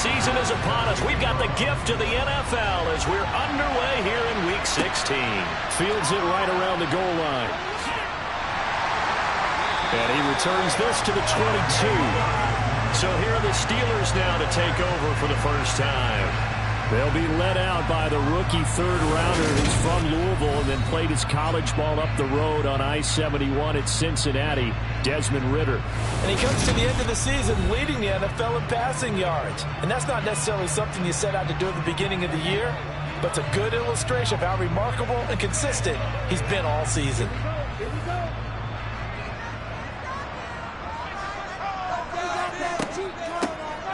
season is upon us. We've got the gift of the NFL as we're underway here in Week 16. Fields it right around the goal line. And he returns this to the 22. So here are the Steelers now to take over for the first time. They'll be led out by the rookie third-rounder who's from Louisville and then played his college ball up the road on I-71 at Cincinnati, Desmond Ridder. And he comes to the end of the season leading the NFL in passing yards. And that's not necessarily something you set out to do at the beginning of the year, but it's a good illustration of how remarkable and consistent he's been all season.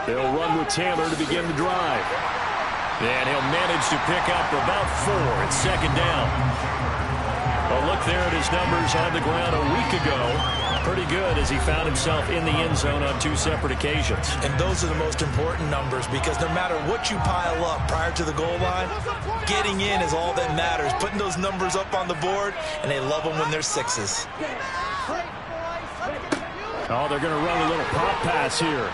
They'll run with Taylor to begin the drive. And he'll manage to pick up about 4 at second down. A look there at his numbers on the ground a week ago. Pretty good as he found himself in the end zone on 2 separate occasions. And those are the most important numbers because no matter what you pile up prior to the goal line, getting in is all that matters. Putting those numbers up on the board, and they love them when they're 6s. Oh, they're going to run a little pop pass here.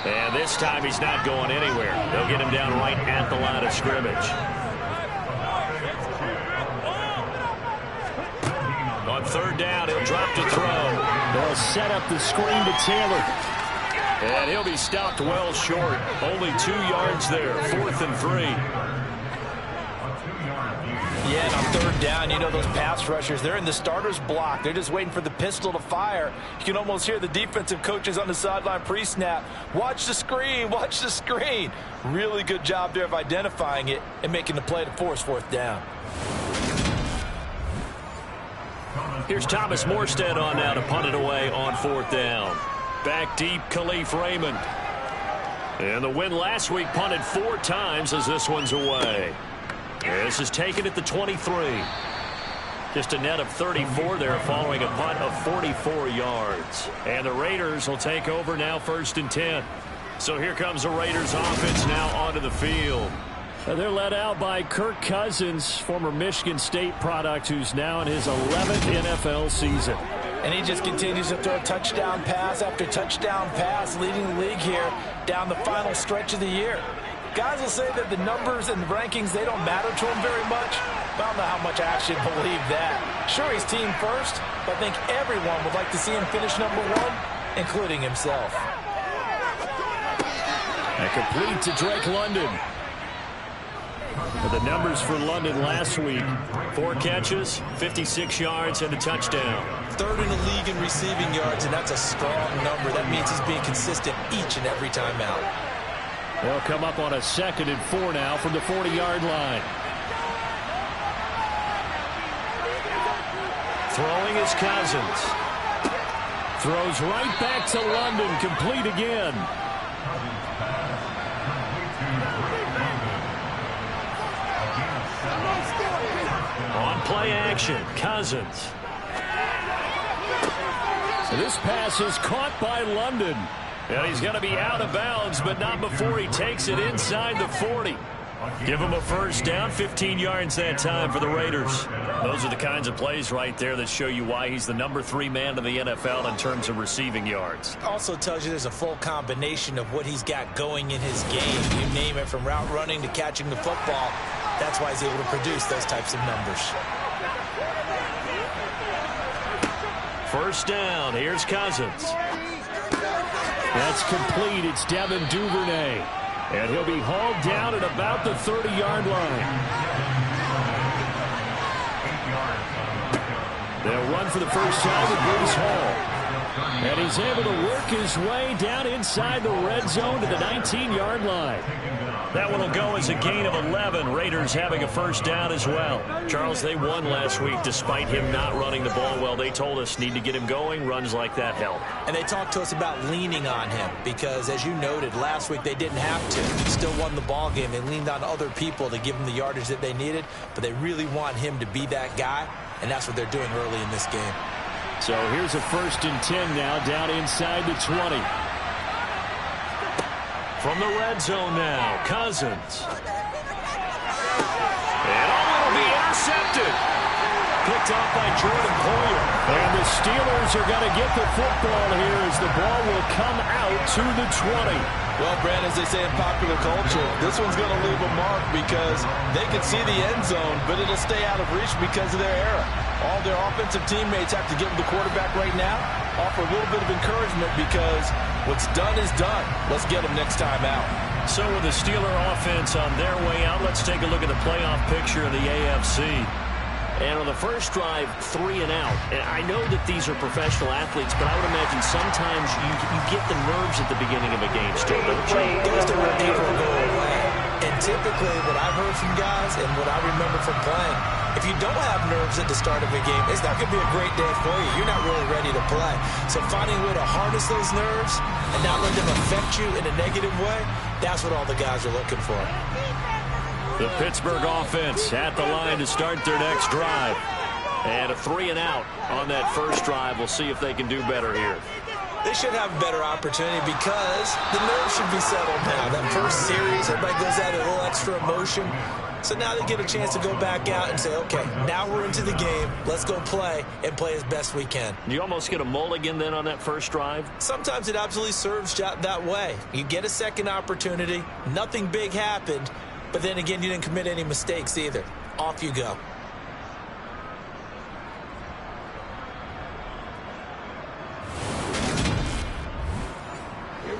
And this time he's not going anywhere. They'll get him down right at the line of scrimmage. On third down, he'll drop to throw. They'll set up the screen to Taylor. And he'll be stopped well short. Only 2 yards there, 4th and 3. Yeah, and on third down, you know those pass rushers, they're in the starter's block. They're just waiting for the pistol to fire. You can almost hear the defensive coaches on the sideline pre-snap. Watch the screen, watch the screen. Really good job there of identifying it and making the play to force 4th down. Here's Thomas Morstead on now to punt it away on 4th down. Back deep, Khalif Raymond. And the win last week punted 4 times as this one's away. This is taken at the 23. Just a net of 34 there following a punt of 44 yards. And the Raiders will take over now 1st and 10. So here comes the Raiders offense now onto the field. They're led out by Kirk Cousins, former Michigan State product, who's now in his 11th NFL season. And he just continues to throw touchdown pass after touchdown pass, leading the league here down the final stretch of the year. Guys will say that the numbers and the rankings, they don't matter to him very much. But I don't know how much I actually believe that. Sure, he's team first, but I think everyone would like to see him finish number 1, including himself. And complete to Drake London. The numbers for London last week: 4 catches, 56 yards, and a touchdown. 3rd in the league in receiving yards, and that's a strong number. That means he's being consistent each and every time out. They'll come up on a 2nd and 4 now from the 40-yard line. Throwing is Cousins. Throws right back to London, complete again. On play action, Cousins. So this pass is caught by London. And he's going to be out of bounds, but not before he takes it inside the 40. Give him a first down, 15 yards that time for the Raiders. Those are the kinds of plays right there that show you why he's the number 3 man in the NFL in terms of receiving yards. Also tells you there's a full combination of what he's got going in his game. You name it, from route running to catching the football. That's why he's able to produce those types of numbers. First down, here's Cousins. That's complete. It's Devin Duvernay. And he'll be hauled down at about the 30-yard line. They'll run for the first time with Breece Hall. And he's able to work his way down inside the red zone to the 19-yard line. That one will go as a gain of 11. Raiders having a first down as well. Charles, they won last week despite him not running the ball well. They told us need to get him going. Runs like that help. And they talked to us about leaning on him because, as you noted, last week they didn't have to. Still won the ball game. They leaned on other people to give them the yardage that they needed, but they really want him to be that guy, and that's what they're doing early in this game. So here's a 1st and 10 now down inside the 20. From the red zone now, Cousins. And will be intercepted. Picked off by Jordan Poyer. And the the Steelers are going to get the football here as the ball will come out to the 20. Well, Brand, as they say in popular culture, this one's going to leave a mark because they can see the end zone, but it'll stay out of reach because of their error. All their offensive teammates have to give the quarterback right now, offer a little bit of encouragement because what's done is done. Let's get them next time out. So with the Steeler offense on their way out, let's take a look at the playoff picture in the AFC. And on the first drive, 3 and out. And I know that these are professional athletes, but I would imagine sometimes you get the nerves at the beginning of a game still, don't you? Those nerves never go away. And typically what I've heard from guys and what I remember from playing, if you don't have nerves at the start of a game, it's not going to be a great day for you. You're not really ready to play. So finding a way to harness those nerves and not let them affect you in a negative way, that's what all the guys are looking for. The Pittsburgh offense at the line to start their next drive. And a 3 and out on that first drive. We'll see if they can do better here. They should have a better opportunity because the nerves should be settled now. That first series, everybody goes out with a little extra emotion. So now they get a chance to go back out and say, okay, now we're into the game. Let's go play and play as best we can. You almost get a mulligan then on that first drive? Sometimes it absolutely serves that way. You get a second opportunity. Nothing big happened. But then again, you didn't commit any mistakes either. Off you go.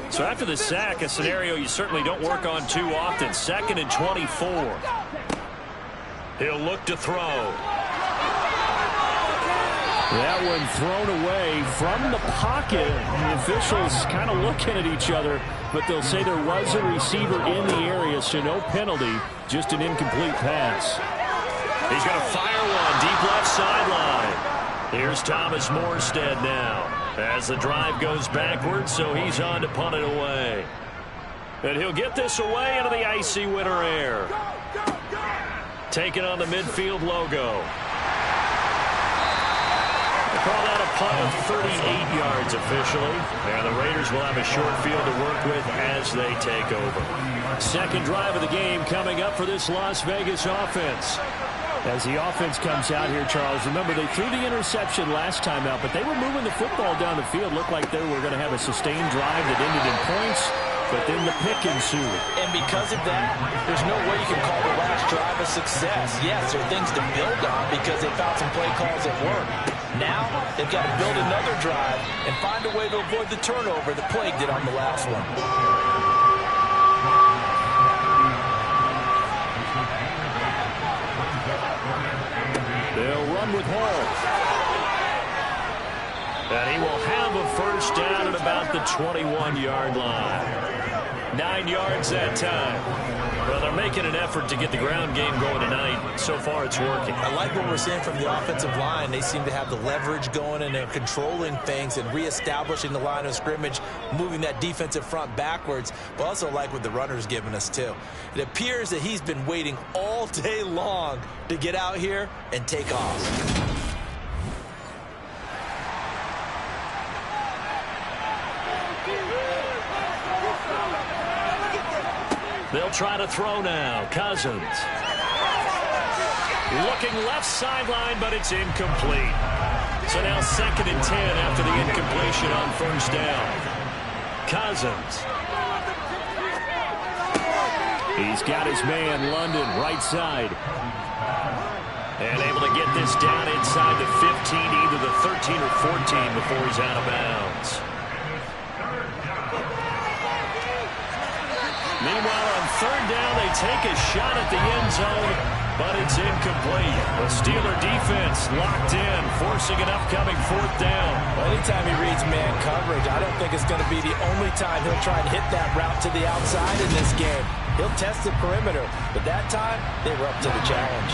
So after the sack, a scenario you certainly don't work on too often. 2nd and 24. He'll look to throw. That one thrown away from the pocket. The officials kind of looking at each other, but they'll say there was a receiver in the area, so no penalty, just an incomplete pass. He's going to fire one deep left sideline. Here's Thomas Morstead now as the drive goes backwards, so he's on to punt it away. And he'll get this away into the icy winter air. Taking on the midfield logo. Call that a punt of 38 yards officially. And the Raiders will have a short field to work with as they take over. Second drive of the game coming up for this Las Vegas offense. As the offense comes out here, Charles, remember they threw the interception last time out, but they were moving the football down the field. Looked like they were going to have a sustained drive that ended in points, but then the pick ensued. And because of that, there's no way you can call the last drive a success. Yes, there are things to build on because they found some play calls that work. Now, they've got to build another drive and find a way to avoid the turnover that plagued it on the last one. They'll run with Hall. And he will have a first down at about the 21-yard line. 9 yards that time. Well, they're making an effort to get the ground game going tonight. So far, it's working. I like what we're seeing from the offensive line. They seem to have the leverage going, and they're controlling things and reestablishing the line of scrimmage, moving that defensive front backwards. But also like what the runner's giving us, too. It appears that he's been waiting all day long to get out here and take off. They'll try to throw now. Cousins. Looking left sideline, but it's incomplete. So now 2nd and 10 after the incompletion on first down. Cousins. He's got his man, London, right side. And able to get this down inside the 15, either the 13 or 14 before he's out of bounds. Meanwhile, on third down, they take a shot at the end zone, but it's incomplete. The Steeler defense locked in, forcing an upcoming 4th down. Well, anytime he reads man coverage, I don't think it's going to be the only time he'll try and hit that route to the outside in this game. He'll test the perimeter, but that time, they were up to the challenge.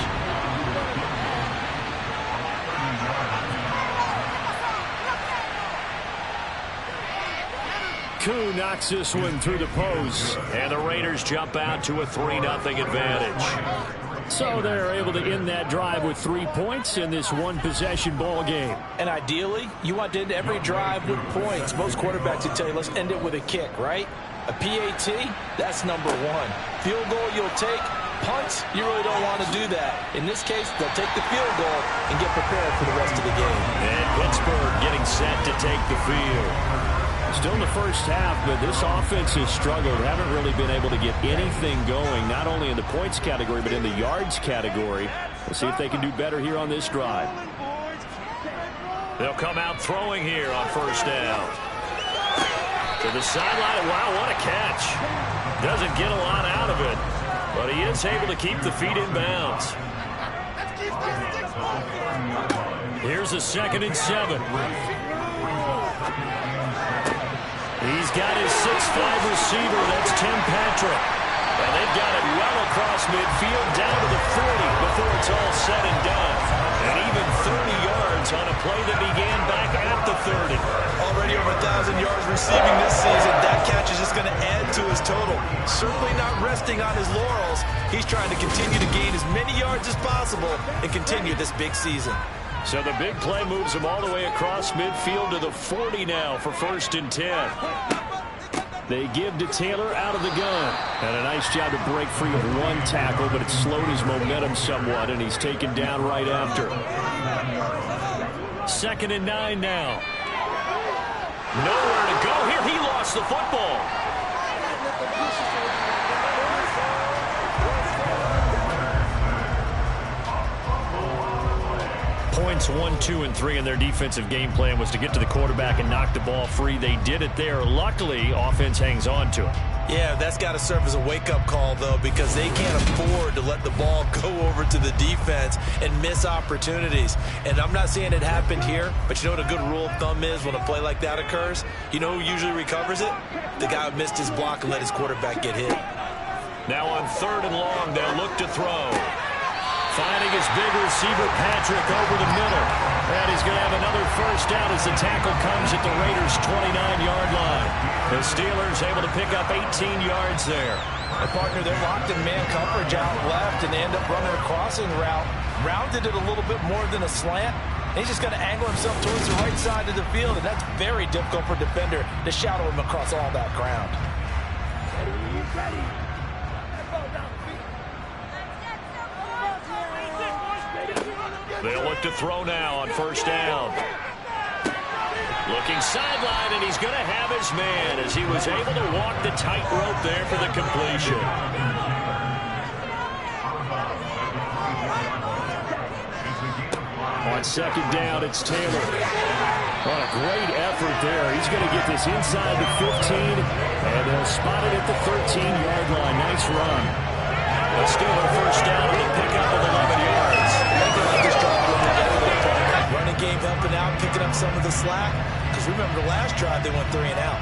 Koo knocks this one through the post. And the Raiders jump out to a 3-0 advantage. So they're able to end that drive with 3 points in this one-possession ball game. And ideally, you want to end every drive with points. Most quarterbacks would tell you, let's end it with a kick, right? A PAT, that's number 1. Field goal, you'll take. Punts, you really don't want to do that. In this case, they'll take the field goal and get prepared for the rest of the game. And Pittsburgh getting set to take the field. Still in the first half, but this offense has struggled. Haven't really been able to get anything going, not only in the points category, but in the yards category. We'll see if they can do better here on this drive. They'll come out throwing here on first down. To the sideline. Wow, what a catch. Doesn't get a lot out of it, but he is able to keep the feet in bounds. Here's a 2nd and 7. He's got his 6'5" receiver. That's Tim Patrick. And they've got it well across midfield down to the 40 before it's all said and done. And even 30 yards on a play that began back at the 30. Already over 1,000 yards receiving this season. That catch is just going to add to his total. Certainly not resting on his laurels. He's trying to continue to gain as many yards as possible and continue this big season. So the big play moves him all the way across midfield to the 40 now for 1st and 10. They give to Taylor out of the gun. And a nice job to break free of one tackle, but it slowed his momentum somewhat, and he's taken down right after. 2nd and 9 now. Nowhere to go here. He lost the football. Points 1, 2, and 3 in their defensive game plan was to get to the quarterback and knock the ball free. They did it there. Luckily, offense hangs on to it. Yeah, that's got to serve as a wake-up call, though, because they can't afford to let the ball go over to the defense and miss opportunities. And I'm not saying it happened here, but you know what a good rule of thumb is when a play like that occurs? You know who usually recovers it? The guy who missed his block and let his quarterback get hit. Now on 3rd and long, they'll look to throw. Finding his big receiver, Patrick, over the middle. And he's going to have another first down as the tackle comes at the Raiders' 29-yard line. The Steelers able to pick up 18 yards there. A partner, they're locked in man coverage out left, and they end up running a crossing route. Rounded it a little bit more than a slant. He's just going to angle himself towards the right side of the field, and that's very difficult for a defender to shadow him across all that ground. They'll look to throw now on first down. Looking sideline, and he's going to have his man as he was able to walk the tightrope there for the completion. On 2nd down, it's Taylor. What a great effort there. He's going to get this inside the 15, and they'll spot it at the 13-yard line. Nice run. But still a first down and a pickup of 11 yards. Running game helping out, picking up some of the slack. Because remember the last drive, they went 3 and out.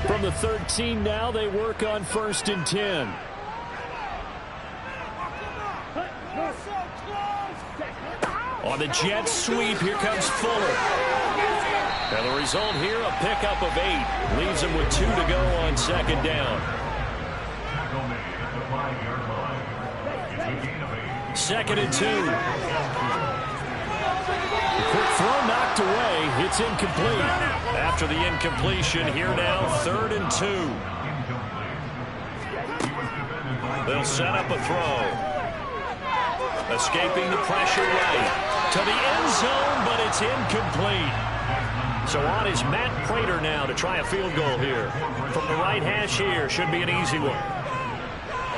From the 13 now, they work on 1st and 10. On the jet sweep, here comes Fuller. And the result here, a pickup of 8. Leaves him with 2 to go on 2nd down. 2nd and 2. The quick throw knocked away. It's incomplete. After the incompletion, here now, 3rd and 2. They'll set up a throw. Escaping the pressure right to the end zone, but it's incomplete. So on is Matt Prater now to try a field goal here. From the right hash here, should be an easy one.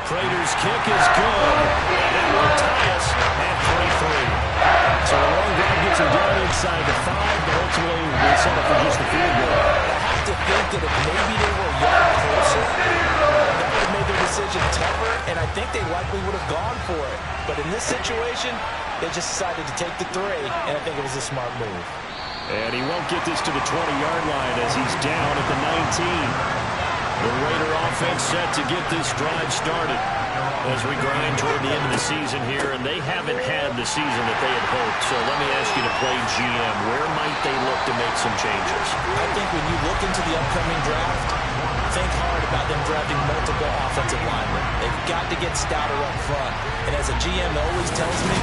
Prater's kick is good, and that will tie us at 23. So a long drive gets him down inside the 5, but ultimately they set up for just the field goal. I have to think that if maybe they were a yard closer, that would have made their decision tougher, and I think they likely would have gone for it. But in this situation, they just decided to take the 3, and I think it was a smart move. And he won't get this to the 20-yard line as he's down at the 19. The Raider offense set to get this drive started as we grind toward the end of the season here, and they haven't had the season that they had hoped. So let me ask you to play GM. Where might they look to make some changes? I think when you look into the upcoming draft, think hard about them drafting multiple offensive linemen. They've got to get stouter up front. And as a GM always tells me,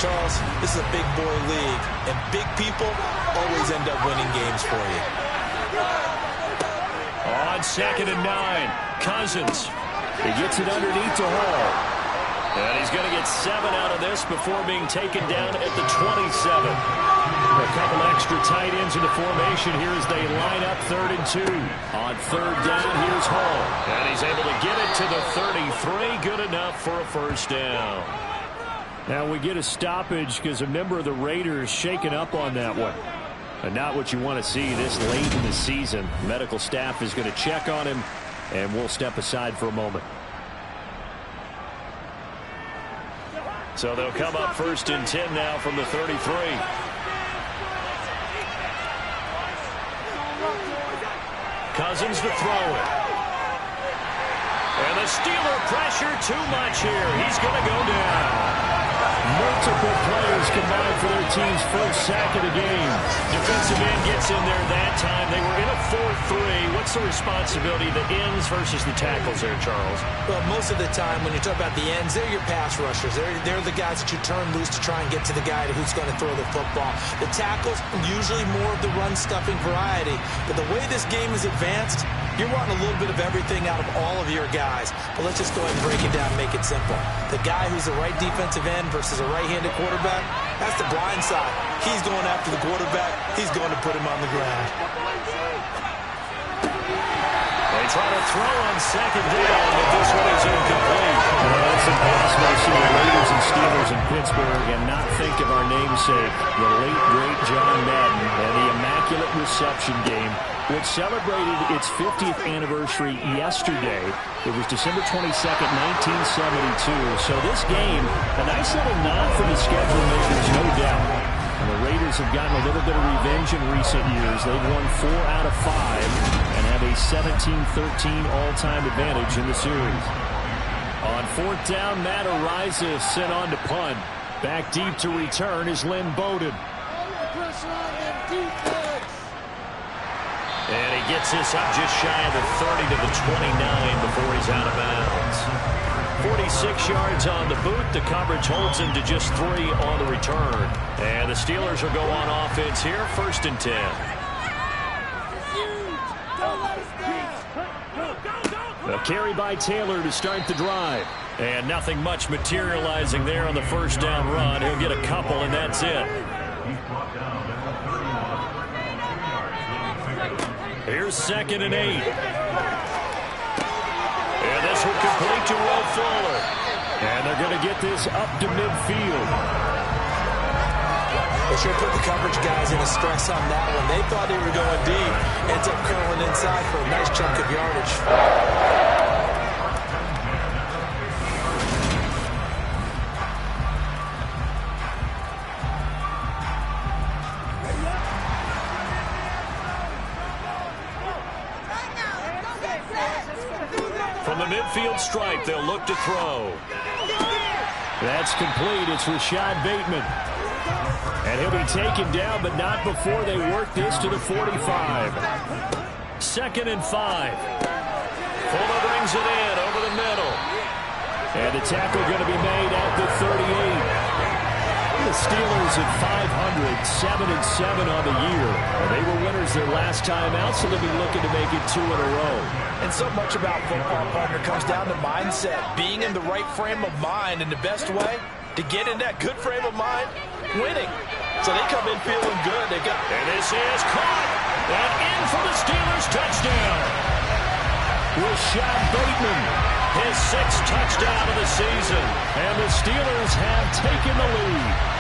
Charles, this is a big boy league, and big people always end up winning games for you. On On 2nd and 9, Cousins. He gets it underneath to Hall. And he's going to get 7 out of this before being taken down at the 27. A couple extra tight ends in the formation here as they line up 3rd and 2. On 3rd down, here's Hall. And he's able to get it to the 33. Good enough for a first down. Now we get a stoppage because a member of the Raiders shaken up on that one. And not what you want to see this late in the season. Medical staff is going to check on him, and we'll step aside for a moment. So they'll come up 1st and 10 now from the 33. Cousins to throw it. And the Steeler pressure too much here. He's going to go down. Multiple players combined for their team's first sack of the game. Defensive end gets in there that time. They were in a 4-3. What's the responsibility, the ends versus the tackles there, Charles? Well, most of the time when you talk about the ends, they're your pass rushers. They're the guys that you turn loose to try and get to the guy who's going to throw the football. The tackles, usually more of the run-stuffing variety. But the way this game is advanced, you're wanting a little bit of everything out of all of your guys. But let's just go ahead and break it down and make it simple. The guy who's the right defensive end versus a right-handed quarterback, that's the blind side. He's going after the quarterback. He's going to put him on the ground. They try to throw on 2nd down, but this one is incomplete. Well, it's impossible to see the Raiders and Steelers in Pittsburgh and not think of our namesake, the late, great John Madden, and the Immaculate Reception game, which celebrated its 50th anniversary yesterday. It was December 22nd, 1972. So this game, a nice little nod for the schedule makers, no doubt. And the Raiders have gotten a little bit of revenge in recent years. They've won 4 out of 5 and have a 17-13 all-time advantage in the series. On 4th down, Matt Araiza sent on to punt. Back deep to return is Lynn Bowden. And he gets this up just shy of the 30 to the 29 before he's out of bounds. 46 yards on the boot. The coverage holds him to just 3 on the return. And the Steelers will go on offense here, 1st and 10. A carry by Taylor to start the drive. And nothing much materializing there on the 1st down run. He'll get a couple, and that's it. Here's 2nd and 8. And this will complete to Will Fuller. And they're going to get this up to midfield. They sure put the coverage guys in a stress on that one. They thought they were going deep. Ends up curling inside for a nice chunk of yardage. From the midfield stripe, they'll look to throw. That's complete. It's Rashad Bateman. And he'll be taken down, but not before they work this to the 45. 2nd and 5. Fuller brings it in over the middle. And the tackle going to be made at the 38. The Steelers at 500, 7-7 on the year. They were winners their last time out, so they'll be looking to make it 2 in a row. And so much about football, partner, comes down to mindset. Being in the right frame of mind, and the best way to get in that good frame of mind, winning. So they come in feeling good. And this is caught. And in for the Steelers touchdown. Rashad Bateman, his 6th touchdown of the season. And the Steelers have taken the lead.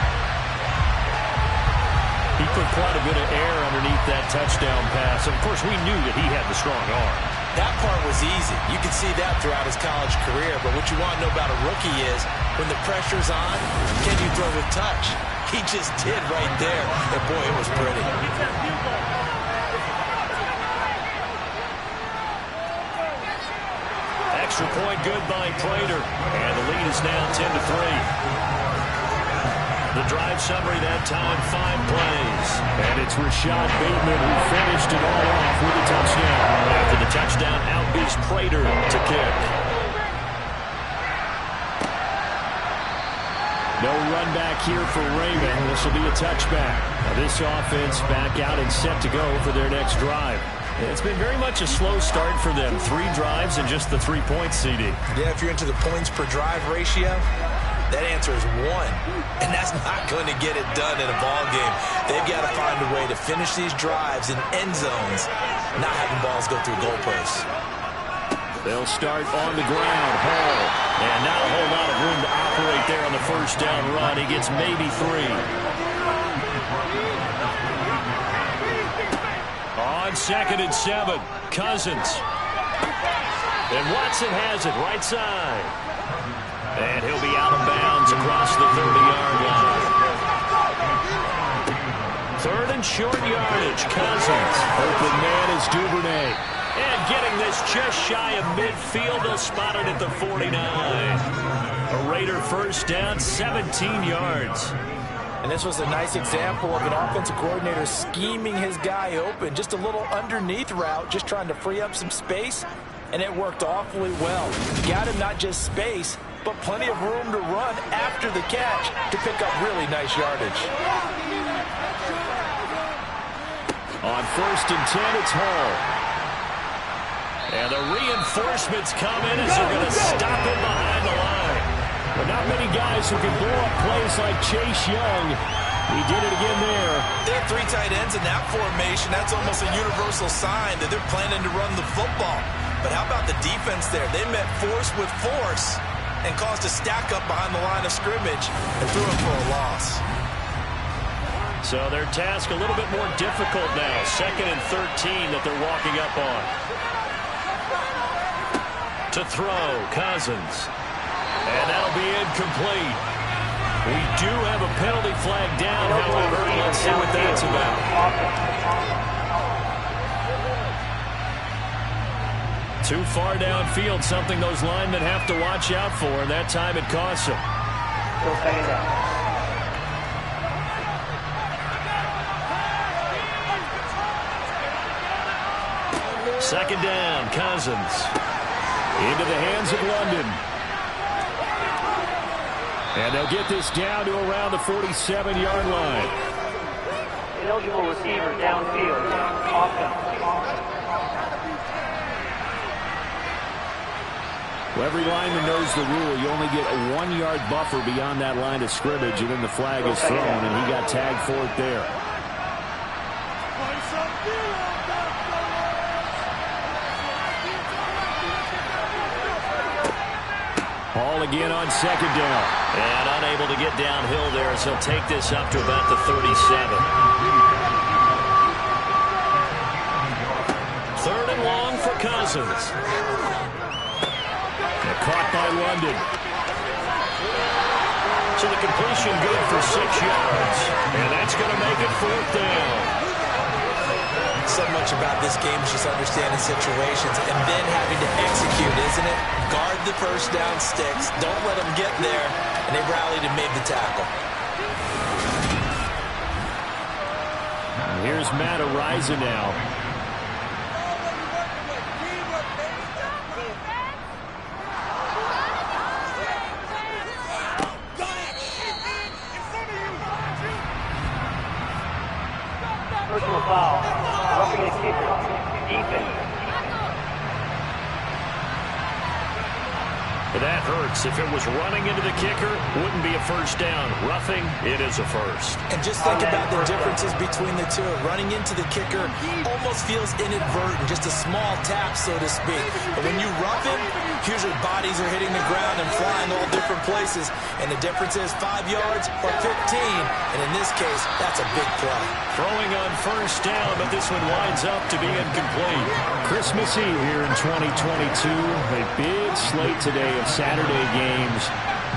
He put quite a bit of air underneath that touchdown pass. Of course, we knew that he had the strong arm. That part was easy. You could see that throughout his college career. But what you want to know about a rookie is when the pressure's on, can you throw with touch? He just did right there. And boy, it was pretty. Extra point good by Prater. And the lead is now 10-3. The drive summary that time, 5 plays. And it's Rashad Bateman who finished it all off with a touchdown. After the touchdown, out is Prater to kick. No run back here for Raymond. This will be a touchback. Now this offense back out and set to go for their next drive. It's been very much a slow start for them. 3 drives and just the 3 points, CD. Yeah, if you're into the points per drive ratio, that answer is 1. And that's not going to get it done in a ball game. They've got to find a way to finish these drives in end zones, not having balls go through goalposts. They'll start on the ground. Hall. And not a whole lot of room to operate there on the first down run. He gets maybe 3. On 2nd and 7, Cousins. And Watson has it right side. And he'll be out of bounds across the 30-yard line. 3rd and short yardage. Cousins. Open man is Duvernay. And getting this just shy of midfield. They'll spot it at the 49. A Raider first down, 17 yards. And this was a nice example of an offensive coordinator scheming his guy open. Just a little underneath route, just trying to free up some space, and it worked awfully well. Got him not just space, but plenty of room to run after the catch to pick up really nice yardage. On 1st and 10, it's Hall. And the reinforcements come in as they're going to stop him behind the line. But not many guys who can blow up plays like Chase Young. He did it again there. There are 3 tight ends in that formation. That's almost a universal sign that they're planning to run the football. But how about the defense there? They met force with force and caused a stack up behind the line of scrimmage and threw it for a loss. So their task a little bit more difficult now. 2nd and 13 that they're walking up on. To throw, Cousins. And that'll be incomplete. We do have a penalty flag down, however. Let's see what that's about. Too far downfield, something those linemen have to watch out for, and that time it costs them. 2nd down, Cousins. Into the hands of London. And they'll get this down to around the 47-yard line. Eligible receiver downfield. Well, every lineman knows the rule. You only get a 1-yard buffer beyond that line of scrimmage, and then the flag is thrown, and he got tagged for it there. Hall again on 2nd down. And unable to get downhill there as he'll take this up to about the 37. 3rd and long for Cousins. And caught by London. So the completion good for 6 yards. And that's going to make it 4th down. So much about this game is just understanding situations and then having to execute, isn't it? Guard the first down sticks. Don't let them get there. And they rallied and made the tackle. Here's Matt Araiza now. Personal foul. Roughing the kicker. Defense. That hurts. If it was running into the kicker, wouldn't be a first down. Roughing, it is a first. And just think about the differences between the two. Running into the kicker almost feels inadvertent, just a small tap, so to speak. But when you rough him, usually bodies are hitting the ground and flying all different places. And the difference is 5 yards or 15. And in this case, that's a big play. Throwing on first down, but this one winds up to be incomplete. Christmas Eve here in 2022. A big slate today of Saturday games.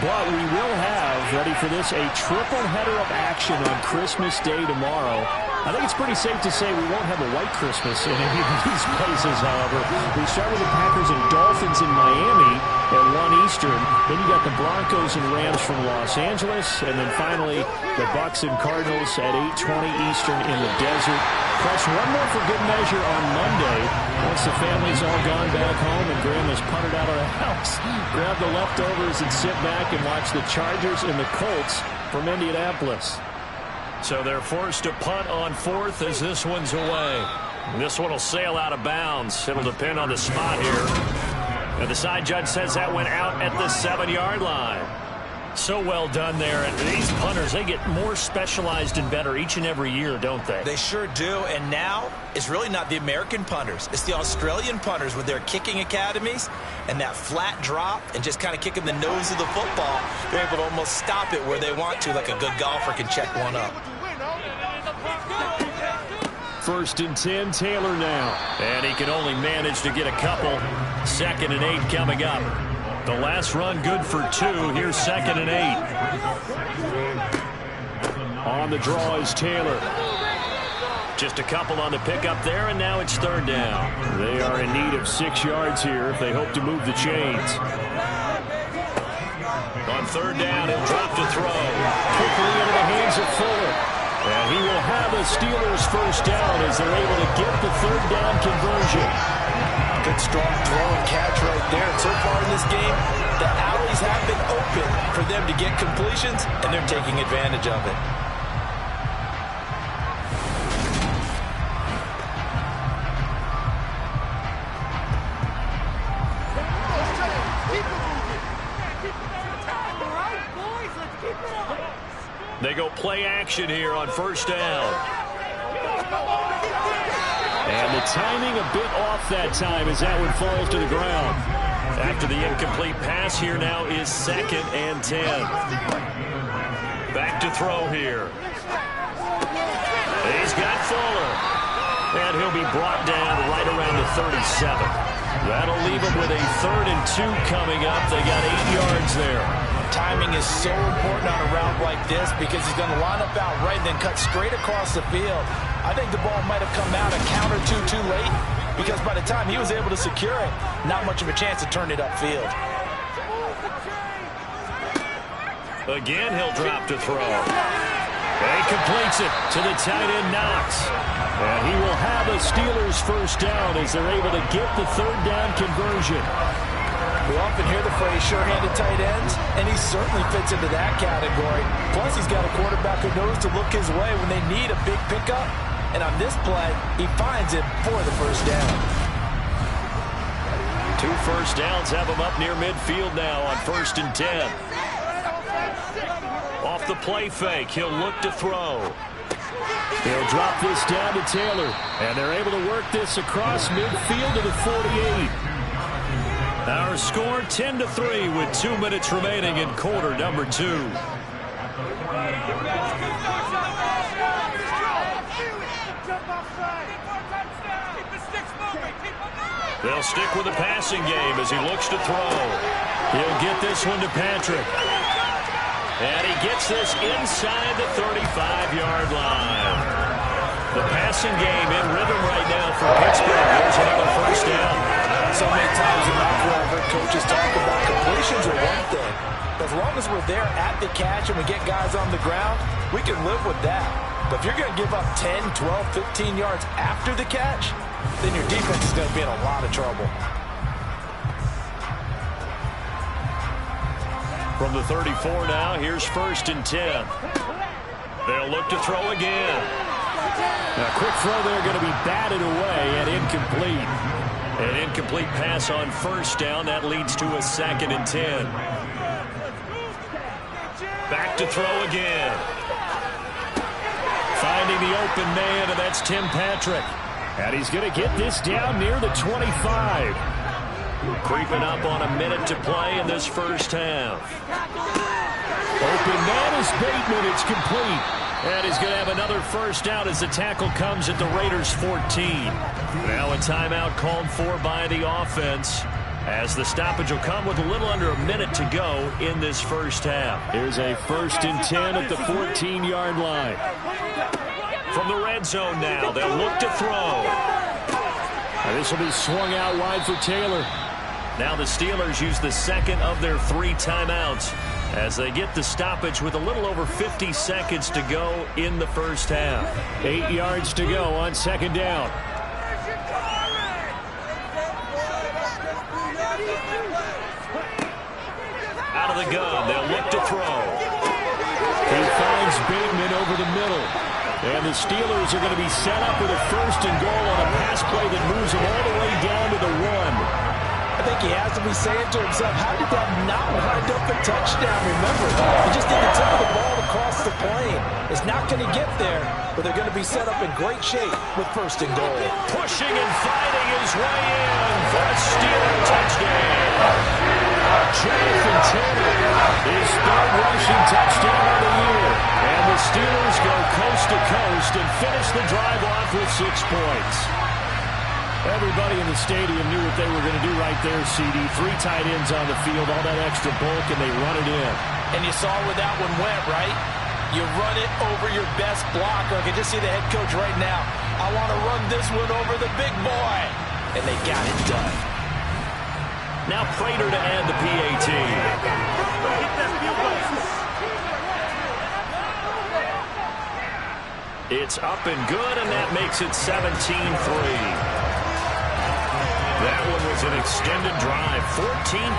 But we will have, ready for this, a triple header of action on Christmas Day tomorrow. I think it's pretty safe to say we won't have a white Christmas in any of these places, however. We start with the Packers and Dolphins in Miami at 1 Eastern. Then you got the Broncos and Rams from Los Angeles. And then finally, the Bucs and Cardinals at 8:20 Eastern in the desert. Plus, one more for good measure on Monday. Once the family's all gone back home and Grandma's punted out of the house, grab the leftovers and sit back and watch the Chargers and the Colts from Indianapolis. So they're forced to punt on 4th as this one's away. This one will sail out of bounds. It'll depend on the spot here. And the side judge says that went out at the 7-yard line. So well done there. And these punters, they get more specialized and better each and every year, don't they? They sure do. And now it's really not the American punters. It's the Australian punters with their kicking academies and that flat drop and just kind of kicking the nose of the football. They're able to almost stop it where they want to, like a good golfer can check one up. 1st and 10, Taylor now. And he can only manage to get a couple. 2nd and 8 coming up. The last run good for 2. Here's 2nd and 8. On the draw is Taylor. Just a couple on the pickup there, and now it's 3rd down. They are in need of 6 yards here if they hope to move the chains. On 3rd down, he'll drop to throw. Quickly into the hands of Fuller. And he will have a Steelers 1st down as they're able to get the 3rd down conversion. Good strong throw and catch right there. And so far in this game, the alleys have been open for them to get completions, and they're taking advantage of it. They go play action here on 1st down. And the timing a bit off that time as that one falls to the ground. After the incomplete pass, here now is 2nd and 10. Back to throw here. He's got Fuller. And he'll be brought down right around the 37. That'll leave him with a 3rd and 2 coming up. They got 8 yards there. Timing is so important on a route like this because he's going to line up out right and then cut straight across the field. I think the ball might have come out a count or two too late because by the time he was able to secure it, not much of a chance to turn it upfield. Again, he'll drop to throw. And he completes it to the tight end, Knox. And he will have a Steelers 1st down as they're able to get the 3rd down conversion. We often hear the phrase sure-handed tight ends, and he certainly fits into that category. Plus, he's got a quarterback who knows to look his way when they need a big pickup. And on this play, he finds it for the 1st down. 2 first downs have him up near midfield now on 1st and 10. Off the play fake, he'll look to throw. They'll drop this down to Taylor, and they're able to work this across midfield to the 48. Our score 10-3 with 2 minutes remaining in quarter number 2. They'll stick with the passing game as he looks to throw. He'll get this one to Patrick. And he gets this inside the 35-yard line. The passing game in rhythm right now for Pittsburgh. There's another 1st down. So many times in my career, I've heard coaches talk about completions are one thing. As long as we're there at the catch and we get guys on the ground, we can live with that. But if you're going to give up 10, 12, 15 yards after the catch, then your defense is going to be in a lot of trouble. From the 34 now, here's 1st and 10. They'll look to throw again. A quick throw there going to be batted away and incomplete. An incomplete pass on 1st down. That leads to a 2nd and 10. Back to throw again. Finding the open man, and that's Tim Patrick. And he's going to get this down near the 25. Creeping up on a minute to play in this 1st half. Open man is Bateman. It's complete. And he's going to have another 1st down as the tackle comes at the Raiders' 14. Now a timeout called for by the offense as the stoppage will come with a little under a minute to go in this 1st half. Here's a 1st and 10 at the 14-yard line. From the red zone now, they'll look to throw. And this will be swung out wide for Taylor. Now the Steelers use the 2nd of their 3 timeouts as they get the stoppage with a little over 50 seconds to go in the 1st half. 8 yards to go on 2nd down. Out of the gun, they'll look to throw. He finds Bateman over the middle. And the Steelers are going to be set up with a 1st and goal on a pass play that moves them all the way down to the 1. I think he has to be saying to himself, how did that not wind up a touchdown? Remember, he just did the tip of the ball across the plane. It's not going to get there, but they're going to be set up in great shape with 1st and goal. Pushing and fighting his way in for a Steeler touchdown. Jonathan Taylor, his 3rd rushing touchdown of the year. And the Steelers go coast to coast and finish the drive off with 6 points. Everybody in the stadium knew what they were going to do right there, CD. 3 tight ends on the field, all that extra bulk, and they run it in. And you saw where that one went, right? You run it over your best blocker. I can just see the head coach right now. I want to run this one over the big boy. And they got it done. Now Prater to add the PAT. It's up and good, and that makes it 17-3. That one was an extended drive, 14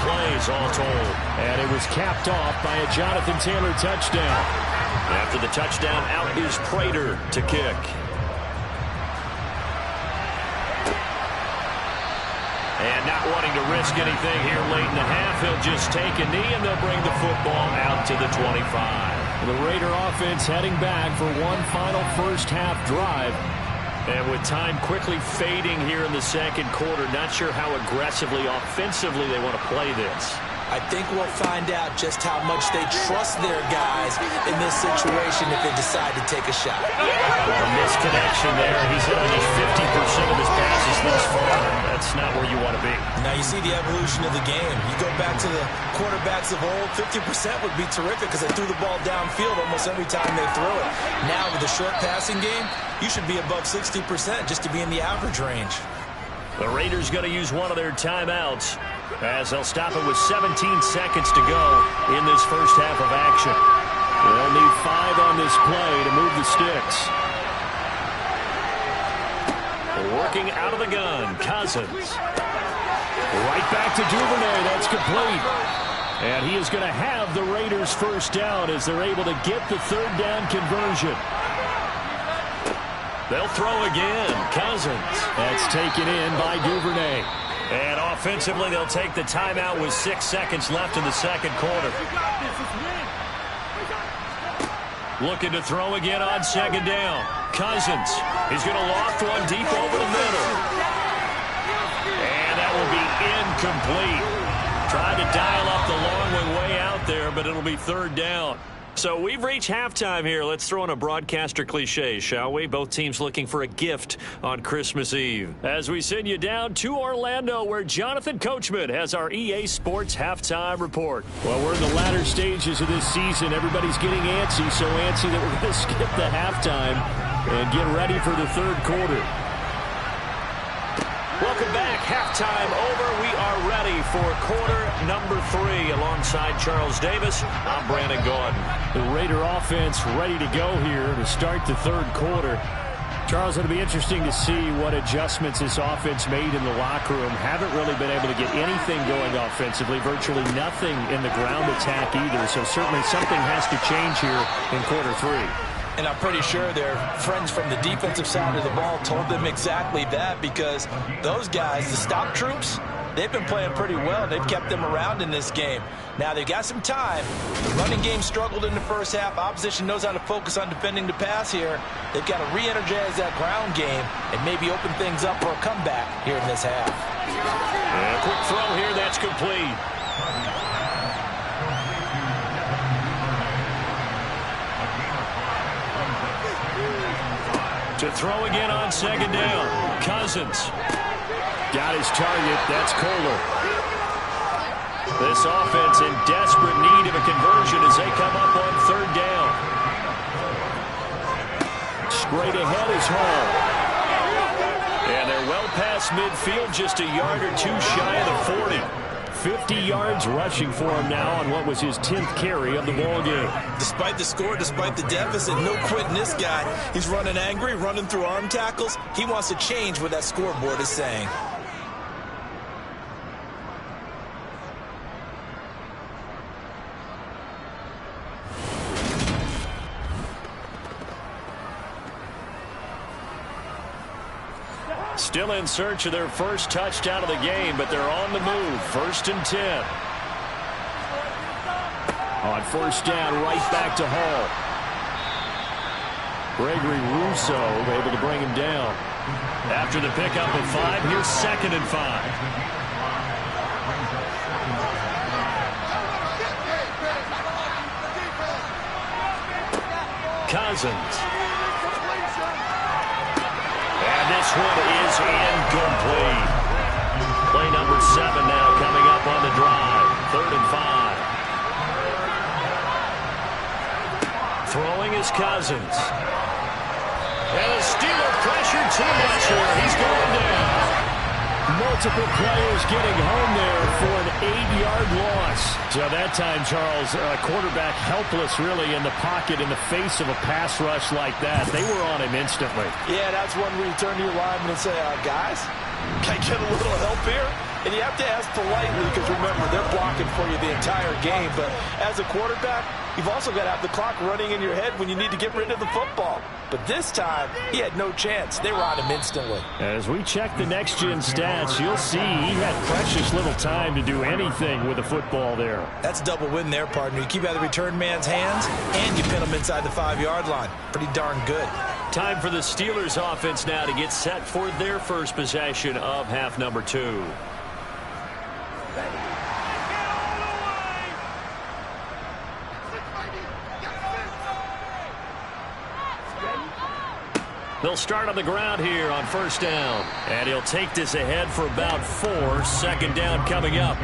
plays all told. And it was capped off by a Jonathan Taylor touchdown. After the touchdown, out is Prater to kick. And not wanting to risk anything here late in the half, he'll just take a knee, and they'll bring the football out to the 25. The Raider offense heading back for one final first-half drive. And with time quickly fading here in the second quarter, not sure how aggressively, offensively they want to play this. I think we'll find out just how much they trust their guys in this situation if they decide to take a shot. A misconnection there. He's hit almost 50% of his passes thus far. That's not where you want to be. Now you see the evolution of the game. You go back to the quarterbacks of old, 50% would be terrific because they threw the ball downfield almost every time they threw it. Now with the short passing game, you should be above 60% just to be in the average range. The Raiders going to use one of their timeouts as they'll stop it with 17 seconds to go in this first half of action. They'll need 5 on this play to move the sticks. Working out of the gun, Cousins. Right back to Duvernay. That's complete. And he is going to have the Raiders first down as they're able to get the 3rd down conversion. They'll throw again. Cousins. That's taken in by Duvernay. And offensively, they'll take the timeout with 6 seconds left in the second quarter. Looking to throw again on 2nd down. Cousins. He's going to loft one deep over the middle. And that will be incomplete. Tried to dial up the long one way out there, but it'll be 3rd down. So we've reached halftime here. Let's throw in a broadcaster cliche, shall we? Both teams looking for a gift on Christmas Eve. As we send you down to Orlando, where Jonathan Coachman has our EA Sports halftime report. Well, we're in the latter stages of this season. Everybody's getting antsy, so antsy that we're going to skip the halftime and get ready for the 3rd quarter. Welcome back. Halftime over. We are ready for quarter number 3. Alongside Charles Davis, I'm Brandon Gordon. The Raider offense ready to go here to start the 3rd quarter. Charles, it'll be interesting to see what adjustments this offense made in the locker room. Haven't really been able to get anything going offensively. Virtually nothing in the ground attack either. So certainly something has to change here in quarter 3. And I'm pretty sure their friends from the defensive side of the ball told them exactly that, because those guys, the stop troops, they've been playing pretty well. They've kept them around in this game. Now they've got some time. The running game struggled in the first half. Opposition knows how to focus on defending the pass here. They've got to re-energize that ground game and maybe open things up for a comeback here in this half. And a quick throw here, that's complete. To throw again on 2nd down. Cousins. Got his target. That's Kohler. This offense in desperate need of a conversion as they come up on 3rd down. Straight ahead is Hall. And they're well past midfield, just a yard or 2 shy of the 40. 50 yards rushing for him now on what was his 10th carry of the ball game. Despite the score, despite the deficit, no quitting this guy. He's running angry, running through arm tackles. He wants to change what that scoreboard is saying. Still in search of their first touchdown of the game, but they're on the move. 1st and 10. On 1st down, right back to Hall. Gregory Rousseau able to bring him down. After the pickup of 5, here's 2nd and 5. Cousins. And this one is incomplete. Play number 7 now coming up on the drive. 3rd and 5. Throwing is Cousins. And a Steeler pressure too much here. He's going down. Multiple players getting home there for an 8-yard loss. So that time, Charles, quarterback helpless really in the pocket in the face of a pass rush like that. They were on him instantly. Yeah, that's when we turn to your lineman and say, guys, can I get a little help here? And you have to ask politely because, remember, they're blocking for you the entire game. But as a quarterback, you've also got to have the clock running in your head when you need to get rid of the football. But this time, he had no chance. They were on him instantly. As we check the next-gen stats, you'll see he had precious little time to do anything with the football there. That's a double win there, partner. You keep out of the return man's hands, and you pin him inside the 5-yard line. Pretty darn good. Time for the Steelers offense now to get set for their first possession of half number 2. They'll start on the ground here on 1st down. And he'll take this ahead for about 4. 2nd down coming up.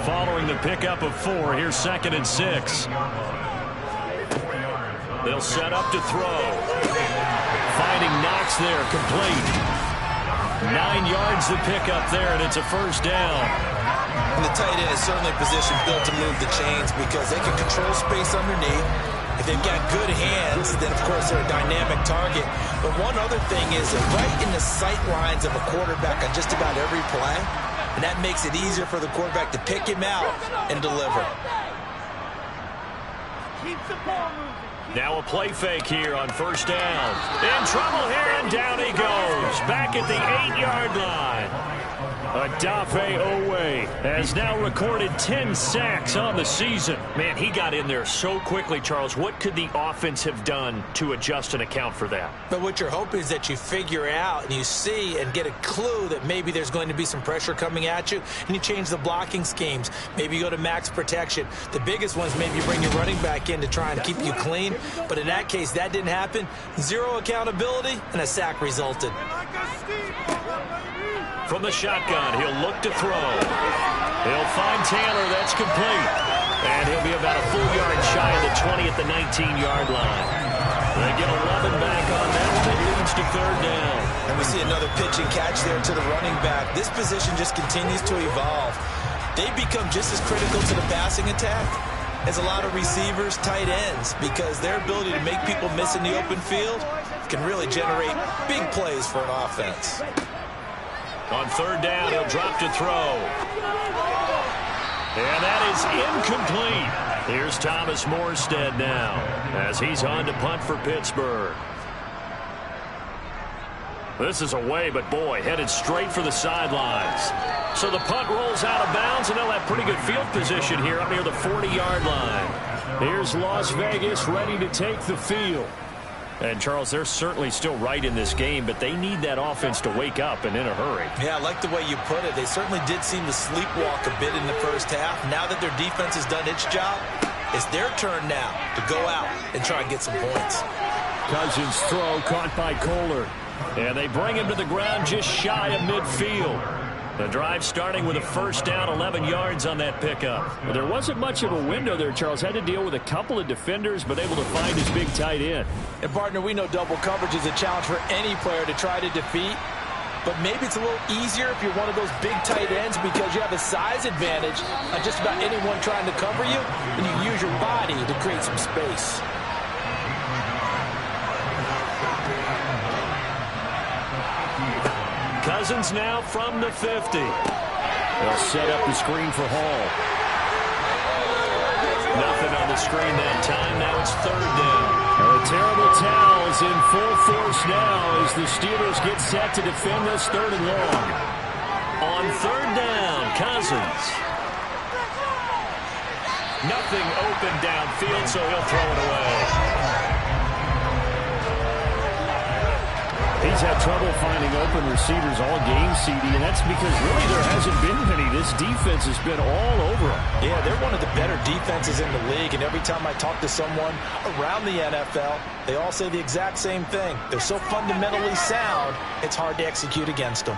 Following the pickup of 4, here's 2nd and 6. They'll set up to throw. Finding Knox there, complete. 9 yards the pickup there, and it's a 1st down. And the tight end is certainly a position built to move the chains because they can control space underneath. If they've got good hands, then, of course, they're a dynamic target. But one other thing is they're right in the sight lines of a quarterback on just about every play, and that makes it easier for the quarterback to pick him out and deliver. Keep the ball moving. Now a play fake here on 1st down. In trouble here, and down he goes. Back at the 8-yard line. Odafe Oweh has now recorded 10 sacks on the season. Man, he got in there so quickly, Charles. What could the offense have done to adjust and account for that? But what you're hoping is that you figure out and you see and get a clue that maybe there's going to be some pressure coming at you, and you change the blocking schemes. Maybe you go to max protection. The biggest ones, maybe you bring your running back in to try and keep you clean. But in that case, that didn't happen. 0 accountability, and a sack resulted. From the shotgun, he'll look to throw. He'll find Taylor. That's complete. And he'll be about a full yard shy of the 20 at the 19-yard line. They get 11 back on that one. It leads to 3rd down. And we see another pitch and catch there to the running back. This position just continues to evolve. They become just as critical to the passing attack as a lot of receivers, tight ends, because their ability to make people miss in the open field can really generate big plays for an offense. On 3rd down, he'll drop to throw. And that is incomplete. Here's Thomas Morstead now as he's on to punt for Pittsburgh. This is away, but boy, headed straight for the sidelines. So the punt rolls out of bounds, and they'll have pretty good field position here up near the 40-yard line. Here's Las Vegas ready to take the field. And, Charles, they're certainly still right in this game, but they need that offense to wake up and in a hurry. Yeah, I like the way you put it. They certainly did seem to sleepwalk a bit in the first half. Now that their defense has done its job, it's their turn now to go out and try and get some points. Cousins' throw caught by Kohler. And they bring him to the ground just shy of midfield. The drive starting with a 1st down, 11 yards on that pickup. Well, there wasn't much of a window there, Charles. Had to deal with a couple of defenders, but able to find his big tight end. And, partner, we know double coverage is a challenge for any player to try to defeat. But maybe it's a little easier if you're one of those big tight ends because you have a size advantage on just about anyone trying to cover you, and you can use your body to create some space. Cousins now from the 50. They'll set up the screen for Hall. Nothing on the screen that time. Now it's third down. The terrible towels in full force now as the Steelers get set to defend this third and long. On third down, Cousins. Nothing open downfield, so he'll throw it away. He's had trouble finding open receivers all game, CD, and that's because really there hasn't been many. This defense has been all over them. Yeah, they're one of the better defenses in the league, and every time I talk to someone around the NFL, they all say the exact same thing. They're so fundamentally sound, it's hard to execute against them.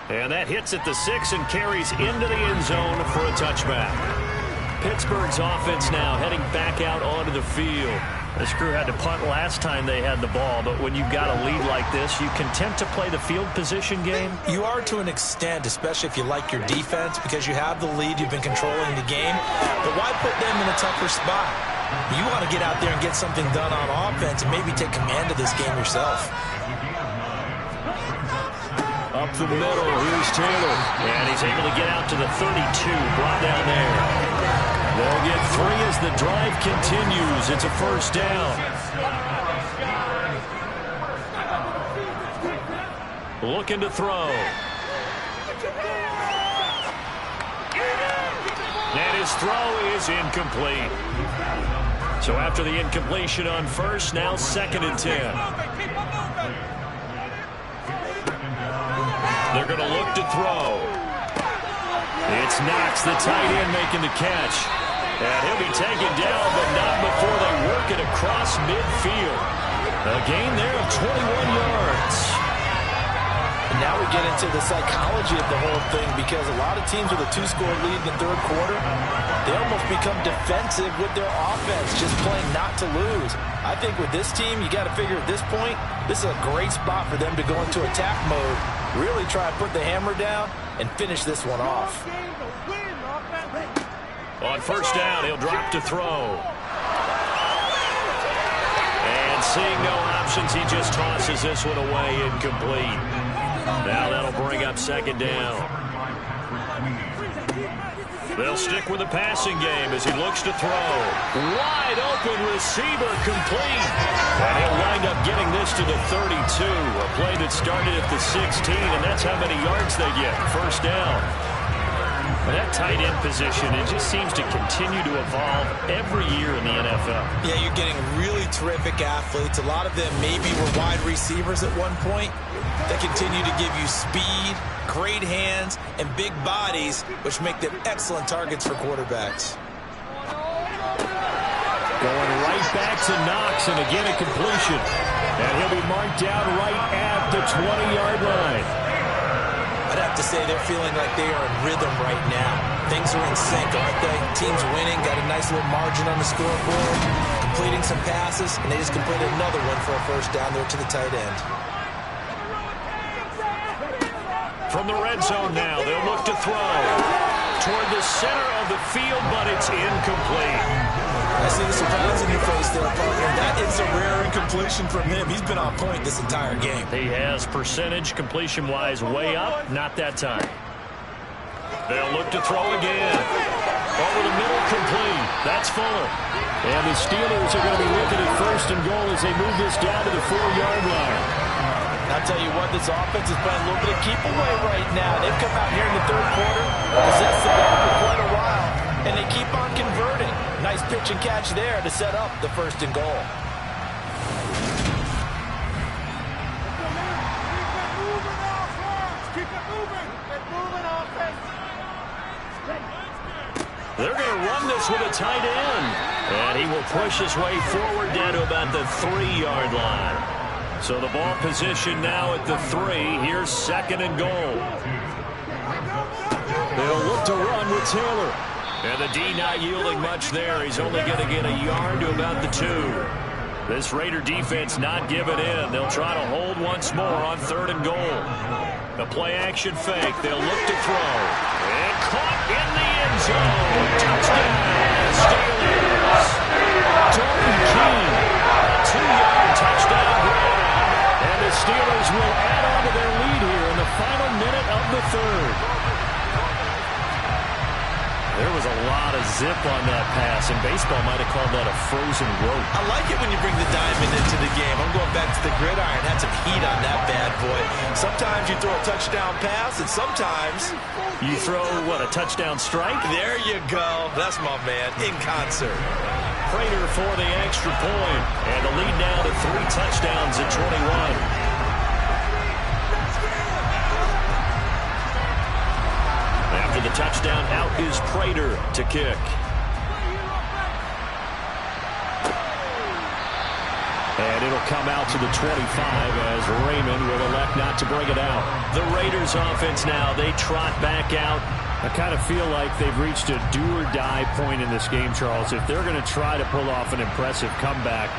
And that hits at the 6 and carries into the end zone for a touchback. Pittsburgh's offense now heading back out onto the field. This crew had to punt last time they had the ball, but when you've got a lead like this, you content to play the field position game? You are to an extent, especially if you like your defense, because you have the lead, you've been controlling the game. But why put them in a tougher spot? You want to get out there and get something done on offense and maybe take command of this game yourself. Up the middle, here's Taylor. And he's able to get out to the 32, brought down there. They'll get 3 as the drive continues. It's a first down. Looking to throw. And his throw is incomplete. So after the incompletion on first, now 2nd and 10. They're going to look to throw. It's Knox, the tight end, making the catch. And he'll be taken down, but not before they work it across midfield. A gain there of 21 yards. And now we get into the psychology of the whole thing, because a lot of teams with a 2-score lead in the third quarter, they almost become defensive with their offense, just playing not to lose. I think with this team, you got to figure at this point, this is a great spot for them to go into attack mode, really try to put the hammer down and finish this one off. On first down, he'll drop to throw. And seeing no options, he just tosses this one away, incomplete. Now that'll bring up 2nd down. They'll stick with the passing game as he looks to throw. Wide open receiver, complete. And he'll wind up getting this to the 32. A play that started at the 16, and that's how many yards they get. First down. That tight end position, it just seems to continue to evolve every year in the NFL. Yeah, you're getting really terrific athletes. A lot of them maybe were wide receivers at one point. They continue to give you speed, great hands, and big bodies, which make them excellent targets for quarterbacks. Going right back to Knox, and again a completion. And he'll be marked down right at the 20-yard line. I'd have to say they're feeling like they are in rhythm right now. Things are in sync, aren't they? Team's winning, got a nice little margin on the scoreboard, completing some passes, and they just completed another one for a first down there to the tight end. From the red zone now, they'll look to throw toward the center of the field, but it's incomplete. I see the surprise in your face there, partner. That is a rare incompletion from him. He's been on point this entire game. He has percentage completion-wise way up, not that time. They'll look to throw again. Over the middle, complete. That's Fuller. And the Steelers are going to be looking at 1st and goal as they move this down to the 4-yard line. I'll tell you what, this offense is playing a little bit of keep away right now. They've come out here in the third quarter, possessed the ball for quite a while, and they keep on converting. Nice pitch and catch there to set up the 1st and goal. They're going to run this with a tight end. And he will push his way forward down to about the 3-yard line. So the ball position now at the 3. Here's 2nd and goal. They'll look to run with Taylor. And the D not yielding much there. He's only going to get a yard to about the 2. This Raider defense not giving in. They'll try to hold once more on 3rd and goal. The play-action fake. They'll look to throw. And caught in the end zone. Touchdown, Steelers. Jordan Keene. 2-yard touchdown grab. And the Steelers will add on to their lead here in the final minute of the 3rd. They're was a lot of zip on that pass, and baseball might have called that a frozen rope. I like it when you bring the diamond into the game. I'm going back to the gridiron. Had some heat on that bad boy. Sometimes you throw a touchdown pass, and sometimes you throw, what, a touchdown strike? There you go. That's my man, in concert. Prater for the extra point, and the lead now to 3 touchdowns at 21. After the touchdown, out is Prater to kick. And it'll come out to the 25 as Raymond will elect not to bring it out. The Raiders offense now, they trot back out. I kind of feel like they've reached a do-or-die point in this game, Charles. If they're going to try to pull off an impressive comeback,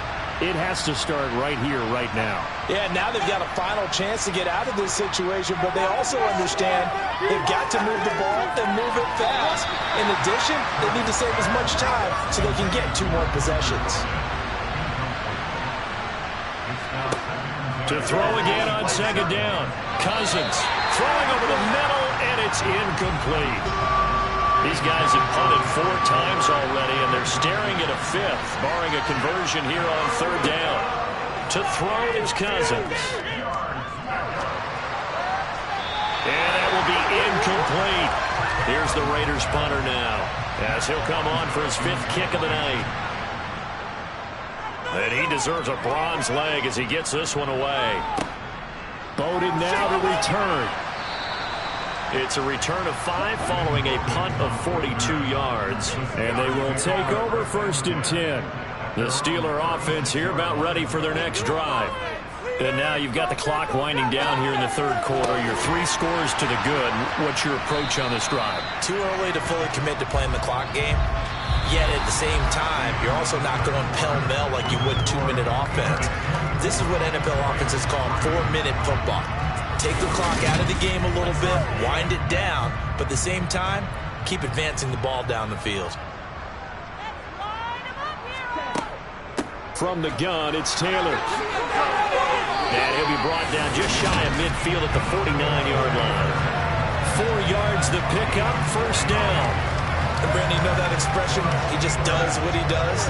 it has to start right here, right now. Yeah, now they've got a final chance to get out of this situation, but they also understand they've got to move the ball and move it fast. In addition, they need to save as much time so they can get 2 more possessions. To throw again on second down. Cousins throwing over the middle, and it's incomplete. These guys have punted 4 times already, and they're staring at a 5th, barring a conversion here on third down. To throw is Cousins. And that will be incomplete. Here's the Raiders punter now, as he'll come on for his 5th kick of the night. And he deserves a bronze leg as he gets this one away. Bowden now to return. It's a return of 5 following a punt of 42 yards. And they will take over 1st and 10. The Steeler offense here about ready for their next drive. And now you've got the clock winding down here in the 3rd quarter. You're 3 scores to the good. What's your approach on this drive? Too early to fully commit to playing the clock game. Yet at the same time, you're also not going pell-mell like you would 2-minute offense. This is what NFL offenses call 4-minute football. Take the clock out of the game a little bit, wind it down, but at the same time, keep advancing the ball down the field. From the gun, it's Taylor. And he'll be brought down just shy of midfield at the 49-yard line. 4 yards the pickup, 1st down. And Brandon, you know that expression, he just does what he does?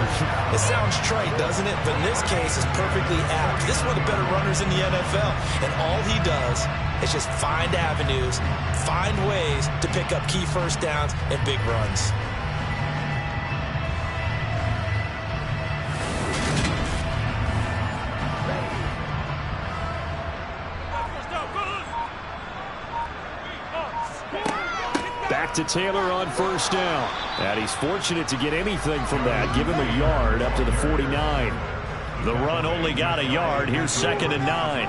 It sounds trite, doesn't it? But in this case, it's perfectly apt. This is one of the better runners in the NFL. And all he does is just find avenues, find ways to pick up key 1st downs and big runs. To Taylor on 1st down. And he's fortunate to get anything from that. Give him a yard up to the 49. The run only got a yard. Here's 2nd and 9.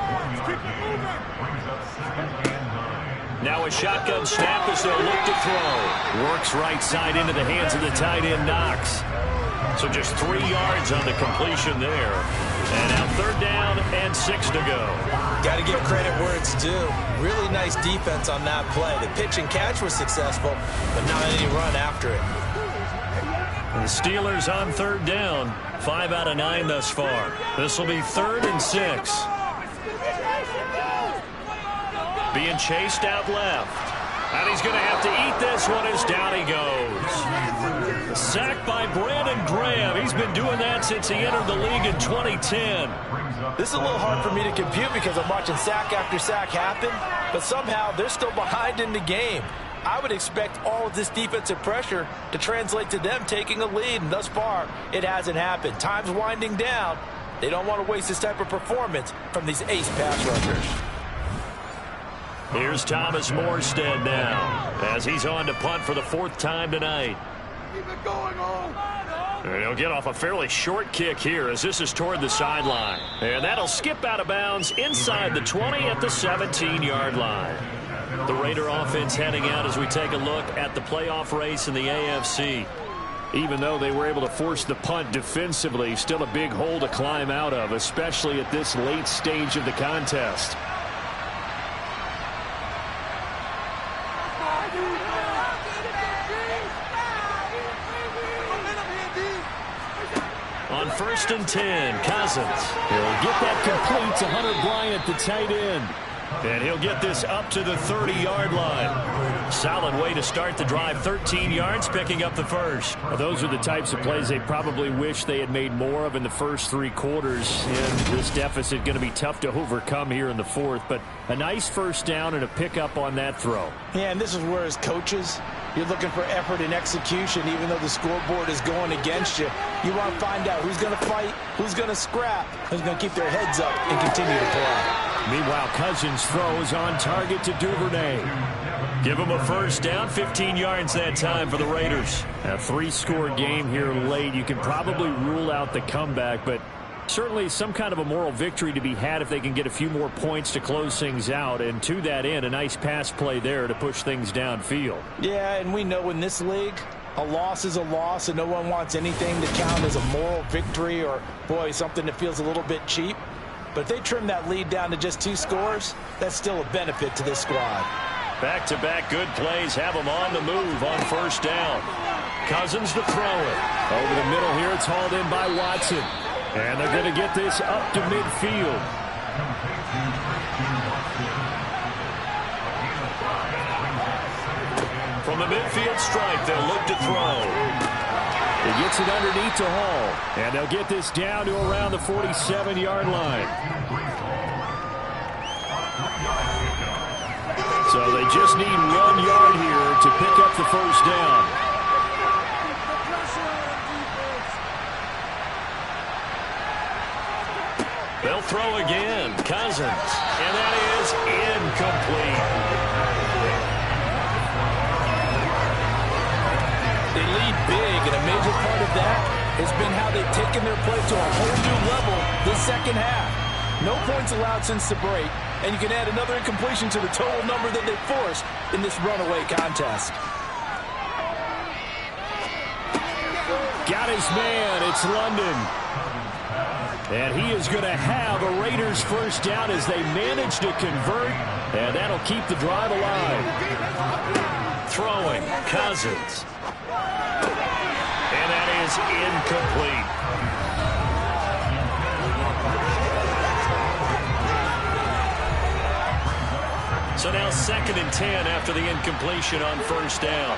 Now a shotgun snap as they'll look to throw. Works right side into the hands of the tight end, Knox. So just 3 yards on the completion there. And now 3rd down and 6 to go. Got to give credit where it's due. Really nice defense on that play. The pitch and catch was successful, but not any run after it. And the Steelers on 3rd down. 5 out of 9 thus far. This will be 3rd and 6. Being chased out left. And he's going to have to eat this one as down he goes. Sacked by Brandon Graham. He's been doing that since he entered the league in 2010. This is a little hard for me to compute because I'm watching sack after sack happen, but somehow they're still behind in the game. I would expect all of this defensive pressure to translate to them taking a lead, and thus far, it hasn't happened. Time's winding down. They don't want to waste this type of performance from these ace pass rushers. Here's Thomas Morstead now as he's on to punt for the 4th time tonight. Keep it going on. And he'll get off a fairly short kick here as this is toward the sideline. And that'll skip out of bounds inside the 20 at the 17-yard line. The Raider offense heading out as we take a look at the playoff race in the AFC. Even though they were able to force the punt defensively, still a big hole to climb out of, especially at this late stage of the contest. On 1st and 10, Cousins. He'll get that complete to Hunter Bryant, the tight end. And he'll get this up to the 30-yard line. solid way to start the drive. 13 yards, picking up the first. Well, those are the types of plays they probably wish they had made more of in the first 3 quarters. And this deficit going to be tough to overcome here in the fourth. But a nice first down and a pickup on that throw. Yeah, and this is where, as coaches, you're looking for effort and execution. Even though the scoreboard is going against you, you want to find out who's going to fight, who's going to scrap, who's going to keep their heads up and continue to play. Meanwhile, Cousins throws on target to Duvernay. Give him a first down, 15 yards that time for the Raiders. A 3-score game here late. You can probably rule out the comeback, but certainly some kind of a moral victory to be had if they can get a few more points to close things out. And to that end, a nice pass play there to push things downfield. Yeah, and we know in this league, a loss is a loss, and no one wants anything to count as a moral victory or, boy, something that feels a little bit cheap. But if they trim that lead down to just 2 scores, that's still a benefit to this squad. Back-to-back good plays have them on the move on first down. Cousins to throw it. Over the middle here, it's hauled in by Watson. And they're going to get this up to midfield. From the midfield stripe, they'll look to throw. He gets it underneath to Hall. And they'll get this down to around the 47-yard line. So they just need 1 yard here to pick up the first down. They'll throw again. Cousins. And that is incomplete. They lead big, and a major part of that has been how they've taken their play to a whole new level this second half. No points allowed since the break, and you can add another incompletion to the total number that they forced in this runaway contest. Got his man. It's London. And he is going to have a Raiders first down as they manage to convert, and that'll keep the drive alive. Throwing, Cousins. And that is incomplete. So now 2nd and 10 after the incompletion on first down.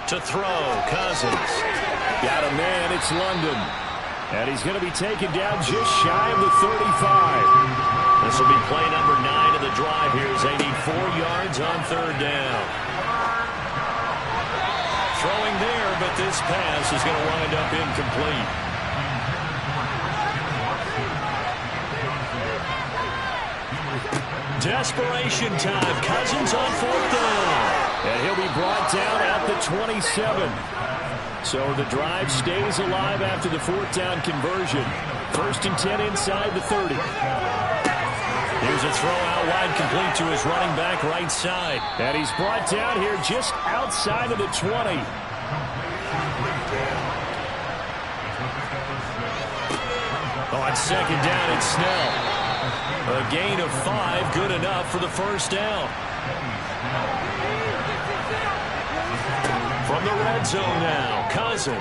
To throw, Cousins. Got a man, it's London. And he's going to be taken down just shy of the 35. This will be play number 9 of the drive here as they need 4 yards on 3rd down. Throwing there, but this pass is going to wind up incomplete. Desperation time. Cousins on 4th down. And he'll be brought down at the 27. So the drive stays alive after the 4th down conversion. 1st and 10 inside the 30. Here's a throw out wide, complete to his running back right side. And he's brought down here just outside of the 20. On 2nd down, it's Snell. A gain of 5, good enough for the first down. From the red zone now, Cousins.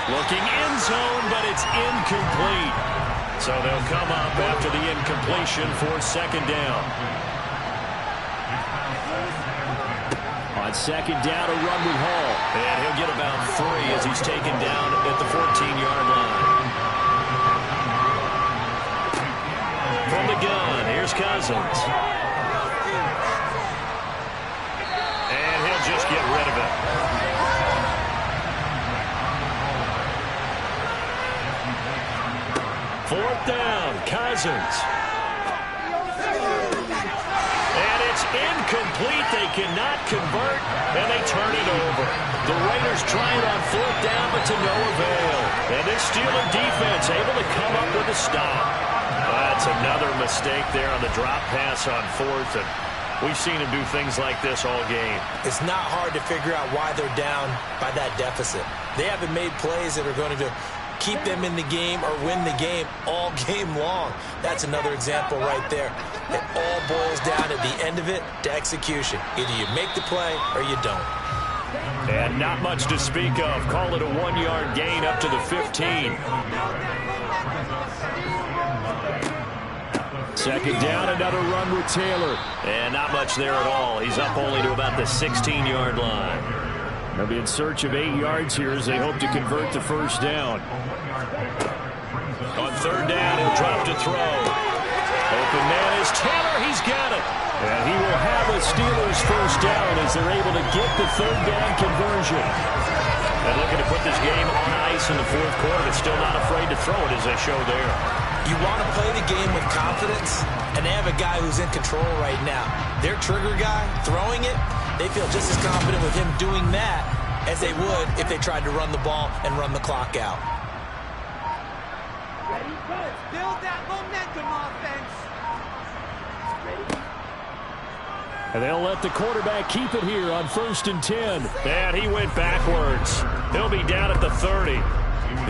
Looking in zone, but it's incomplete. So they'll come up after the incompletion for 2nd down. On 2nd down, a run with Hall. And he'll get about 3 as he's taken down at the 14-yard line. From the gun, here's Cousins. And he'll just get rid of it. Fourth down, Cousins. And it's incomplete. They cannot convert, and they turn it over. The Raiders try it on 4th down, but to no avail. And this Steeler defense able to come up with a stop. That's another mistake there on the drop pass on 4th, and we've seen him do things like this all game. It's not hard to figure out why they're down by that deficit. They haven't made plays that are going to keep them in the game or win the game all game long. That's another example right there. It all boils down at the end of it to execution. Either you make the play or you don't. And not much to speak of. Call it a 1-yard gain up to the 15. Second down, another run with Taylor. And not much there at all. He's up only to about the 16-yard line. They'll be in search of 8 yards here as they hope to convert the first down. On third down, he'll drop to throw. Open man is Taylor. He's got it. And he will have a Steelers first down as they're able to get the third down conversion. And looking to put this game on ice in the fourth quarter, but still not afraid to throw it as they show there. You want to play the game with confidence, and they have a guy who's in control right now. Their trigger guy, throwing it, they feel just as confident with him doing that as they would if they tried to run the ball and run the clock out. Ready? Let's build that momentum offense. Ready? And they'll let the quarterback keep it here on 1st and 10. And he went backwards. He'll be down at the 30.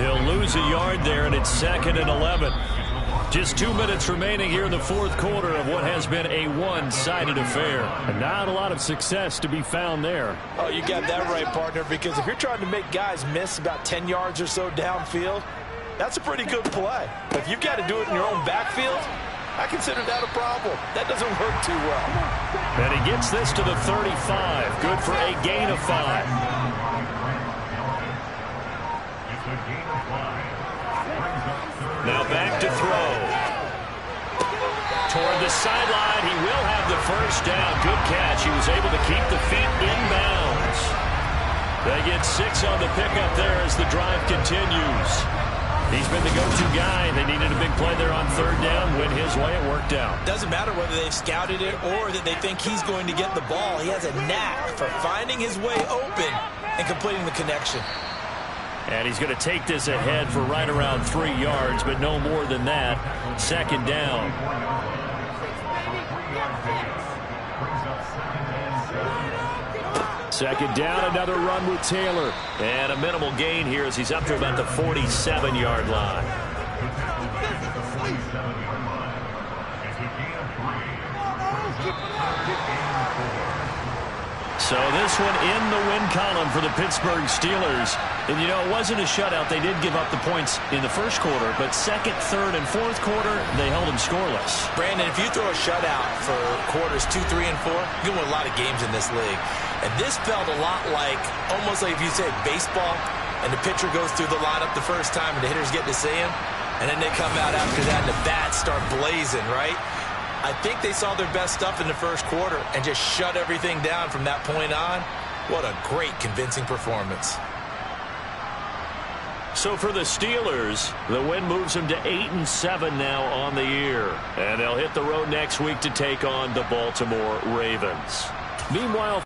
He'll lose a yard there, and it's 2nd and 11. Just 2 minutes remaining here in the fourth quarter of what has been a one-sided affair. And not a lot of success to be found there. Oh, you got that right, partner, because if you're trying to make guys miss about 10 yards or so downfield, that's a pretty good play. But if you've got to do it in your own backfield, I consider that a problem. That doesn't work too well. And he gets this to the 35. Good for a gain of 5. Now back to throw. Toward the sideline, he will have the first down. Good catch. He was able to keep the feet inbounds. They get 6 on the pickup there as the drive continues. He's been the go-to guy. They needed a big play there on third down. Went his way. It worked out. Doesn't matter whether they've scouted it or that they think he's going to get the ball. He has a knack for finding his way open and completing the connection. And he's going to take this ahead for right around 3 yards, but no more than that. 2nd down. Second down, another run with Taylor. And a minimal gain here as he's up to about the 47-yard line. So this one in the win column for the Pittsburgh Steelers. And, you know, it wasn't a shutout. They did give up the points in the first quarter, but second, third, and fourth quarter, they held them scoreless. Brandon, if you throw a shutout for quarters 2, 3, and 4, you can win a lot of games in this league. And this felt a lot like, almost like if you say baseball, and the pitcher goes through the lineup the first time, and the hitters get to see him, and then they come out after that, and the bats start blazing, right? I think they saw their best stuff in the first quarter and just shut everything down from that point on. What a great, convincing performance. So for the Steelers, the win moves them to 8-7 now on the year. And they'll hit the road next week to take on the Baltimore Ravens. Meanwhile,